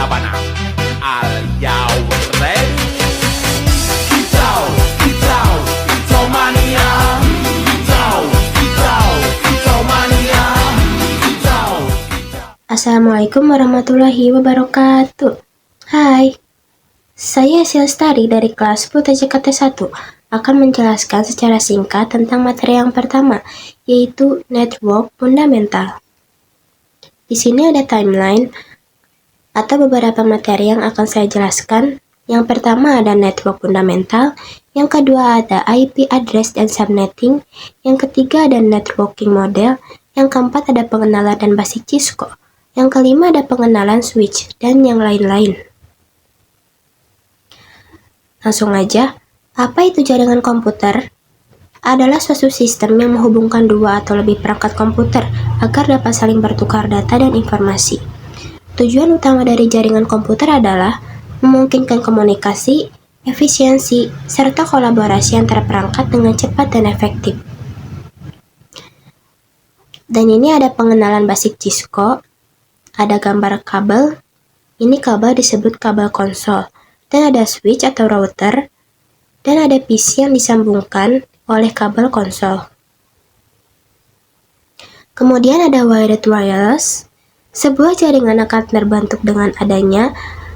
apa now? Are you ready? Kicau, kicau, kicau mania. Kicau, kicau, kicau mania. Kicau, kicau. Assalamualaikum warahmatullahi wabarakatuh. Hai, saya Silstari dari kelas 10 TJKT 1 akan menjelaskan secara singkat tentang materi yang pertama, yaitu network fundamental. Di sini ada timeline atau beberapa materi yang akan saya jelaskan. Yang pertama ada network fundamental, yang kedua ada IP address dan subnetting, yang ketiga ada networking model, yang keempat ada pengenalan dan basic Cisco, yang kelima ada pengenalan switch, dan yang lain-lain. Langsung aja, apa itu jaringan komputer? Adalah suatu sistem yang menghubungkan dua atau lebih perangkat komputer agar dapat saling bertukar data dan informasi. Tujuan utama dari jaringan komputer adalah memungkinkan komunikasi, efisiensi, serta kolaborasi antar perangkat dengan cepat dan efektif. Dan ini ada pengenalan basic Cisco, ada gambar kabel, ini kabel disebut kabel konsol, dan ada switch atau router, dan ada PC yang disambungkan oleh kabel konsol. Kemudian ada wired wireless. Sebuah jaringan akan terbentuk dengan adanya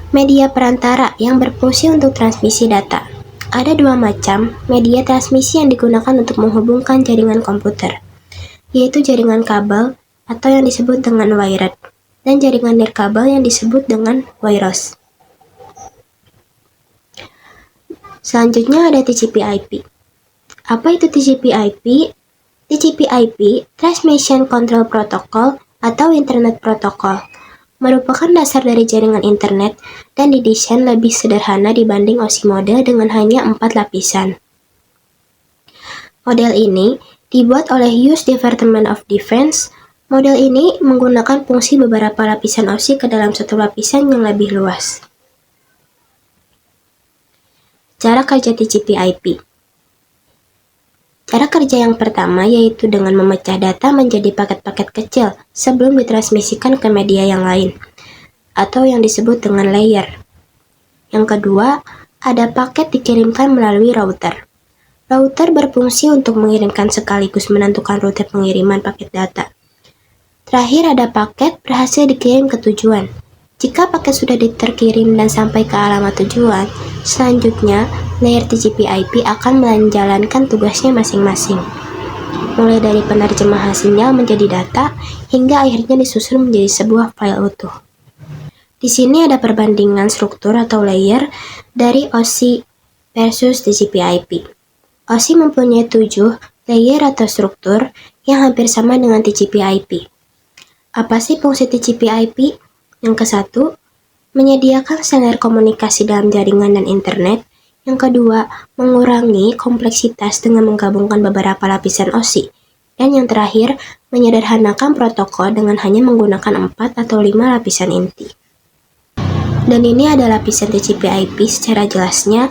media perantara yang berfungsi untuk transmisi data. Ada dua macam media transmisi yang digunakan untuk menghubungkan jaringan komputer, yaitu jaringan kabel atau yang disebut dengan wired, dan jaringan nirkabel yang disebut dengan wireless. Selanjutnya ada TCP/IP. Apa itu TCP/IP? TCP/IP, Transmission Control Protocol atau Internet Protocol, merupakan dasar dari jaringan internet dan didesain lebih sederhana dibanding OSI model dengan hanya 4 lapisan. Model ini dibuat oleh US Department of Defense. Model ini menggunakan fungsi beberapa lapisan OSI ke dalam satu lapisan yang lebih luas. Cara kerja TCP/IP. Cara kerja yang pertama yaitu dengan memecah data menjadi paket-paket kecil sebelum ditransmisikan ke media yang lain, atau yang disebut dengan layer. Yang kedua, ada paket dikirimkan melalui router. Router berfungsi untuk mengirimkan sekaligus menentukan rute pengiriman paket data. Terakhir ada paket berhasil dikirim ke tujuan. Jika paket sudah terkirim dan sampai ke alamat tujuan, selanjutnya layer TCP/IP akan menjalankan tugasnya masing-masing, mulai dari penerjemahan sinyal menjadi data hingga akhirnya disusun menjadi sebuah file utuh. Di sini ada perbandingan struktur atau layer dari OSI versus TCP/IP. OSI mempunyai 7 layer atau struktur yang hampir sama dengan TCP/IP. Apa sih fungsi TCP/IP? Yang ke-1, menyediakan standar komunikasi dalam jaringan dan internet. Yang kedua, mengurangi kompleksitas dengan menggabungkan beberapa lapisan OSI. Dan yang terakhir, menyederhanakan protokol dengan hanya menggunakan 4 atau 5 lapisan inti. Dan ini ada lapisan TCP/IP secara jelasnya.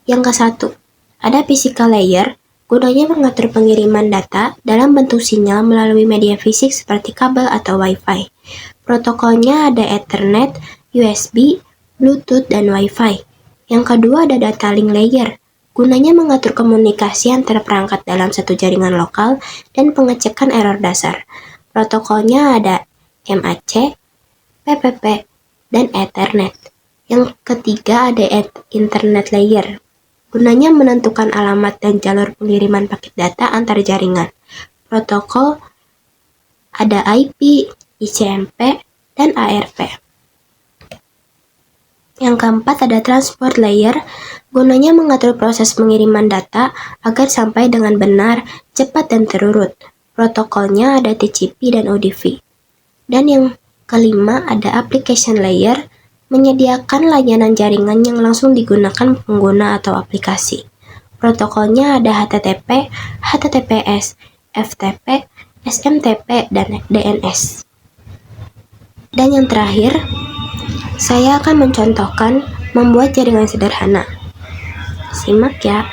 Yang ke-1, ada physical layer, gunanya mengatur pengiriman data dalam bentuk sinyal melalui media fisik seperti kabel atau Wi-Fi. Protokolnya ada Ethernet, USB, Bluetooth, dan Wi-Fi. Yang kedua ada data link layer, gunanya mengatur komunikasi antar perangkat dalam satu jaringan lokal dan pengecekan error dasar. Protokolnya ada MAC, PPP, dan Ethernet. Yang ketiga ada Internet layer, gunanya menentukan alamat dan jalur pengiriman paket data antar jaringan. Protokol ada IP, ICMP, dan ARP. Yang keempat ada transport layer, gunanya mengatur proses pengiriman data agar sampai dengan benar, cepat, dan terurut. Protokolnya ada TCP dan ODP. Dan yang kelima ada application layer, menyediakan layanan jaringan yang langsung digunakan pengguna atau aplikasi. Protokolnya ada HTTP, HTTPS, FTP, SMTP, dan DNS. Dan yang terakhir, saya akan mencontohkan membuat jaringan sederhana. Simak ya.